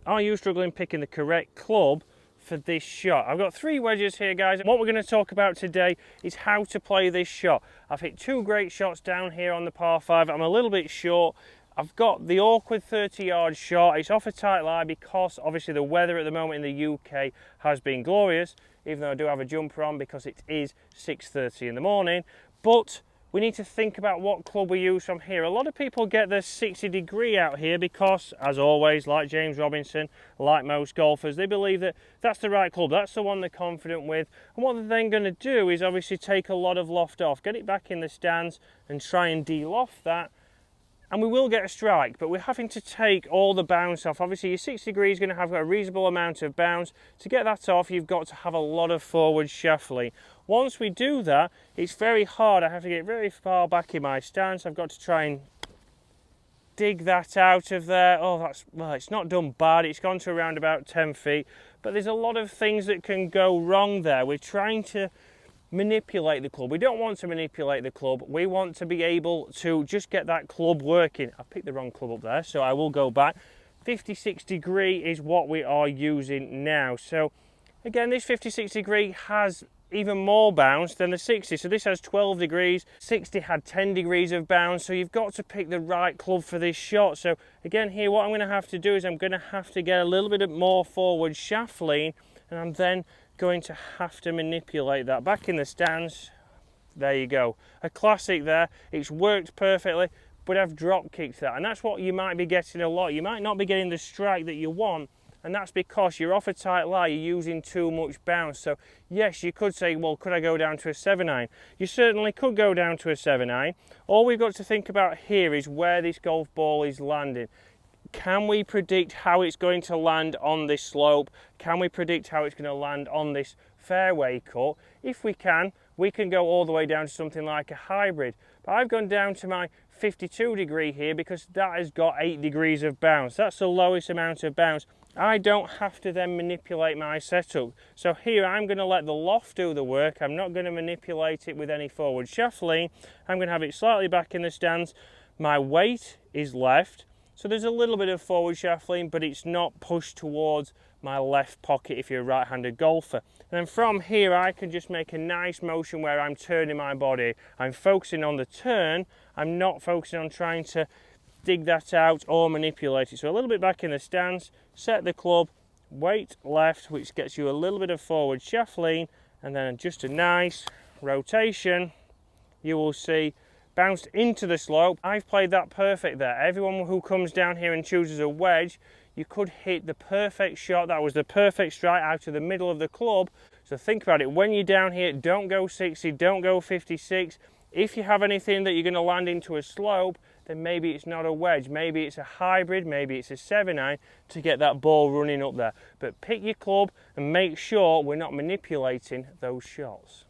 Are you struggling picking the correct club for this shot? I've got 3 wedges here, guys, and what we're going to talk about today is how to play this shot. I've hit 2 great shots down here on the par 5. I'm a little bit short. I've got the awkward 30-yard shot. It's off a tight lie because obviously the weather at the moment in the UK has been glorious, even though I do have a jumper on because it is 6:30 in the morning. But we need to think about what club we use from here. A lot of people get the 60-degree out here because, as always, like James Robinson, like most golfers, they believe that that's the right club, that's the one they're confident with. And what they're then going to do is obviously take a lot of loft off, get it back in the stands and try and de-loft that. And we will get a strike, but we're having to take all the bounce off. Obviously, your 60 degree is going to have a reasonable amount of bounce. To get that off, you've got to have a lot of forward shuffling. Once we do that, it's very hard. I have to get very far back in my stance. I've got to try and dig that out of there. Oh, well, it's not done bad. It's gone to around about 10 feet. But there's a lot of things that can go wrong there. We're trying to manipulate the club. We don't want to manipulate the club. We want to be able to just get that club working. I picked the wrong club up there, so I will go back. 56 degree is what we are using now. So again, this 56 degree has even more bounce than the 60. So this has 12 degrees, 60 had 10 degrees of bounce. So you've got to pick the right club for this shot. So again here, what I'm going to have to do is I'm going to have to get a little bit more forward shaft lean, and I'm then going to have to manipulate that back in the stands. There you go, a classic there. It's worked perfectly, but I've drop kicked that, and that's what you might be getting a lot. You might not be getting the strike that you want, and that's because you're off a tight lie, you're using too much bounce. So yes, you could say, well, could I go down to a 7-iron? You certainly could go down to a 7-iron. All we've got to think about here is where this golf ball is landing. Can we predict how it's going to land on this slope? Can we predict how it's going to land on this fairway cut? If we can go all the way down to something like a hybrid. But I've gone down to my 52 degree here because that has got 8 degrees of bounce. That's the lowest amount of bounce. I don't have to then manipulate my setup. So here I'm going to let the loft do the work. I'm not going to manipulate it with any forward shaft lean. I'm going to have it slightly back in the stands. My weight is left. So there's a little bit of forward shaft lean, but it's not pushed towards my left pocket if you're a right-handed golfer. And then from here, I can just make a nice motion where I'm turning my body. I'm focusing on the turn. I'm not focusing on trying to dig that out or manipulate it. So a little bit back in the stance, set the club, weight left, which gets you a little bit of forward shaft lean, and then just a nice rotation. You will see bounced into the slope. I've played that perfect there. Everyone who comes down here and chooses a wedge, you could hit the perfect shot. That was the perfect strike out of the middle of the club. So think about it. When you're down here, don't go 60, don't go 56. If you have anything that you're going to land into a slope, then maybe it's not a wedge. Maybe it's a hybrid, maybe it's a 7-iron to get that ball running up there. But pick your club and make sure we're not manipulating those shots.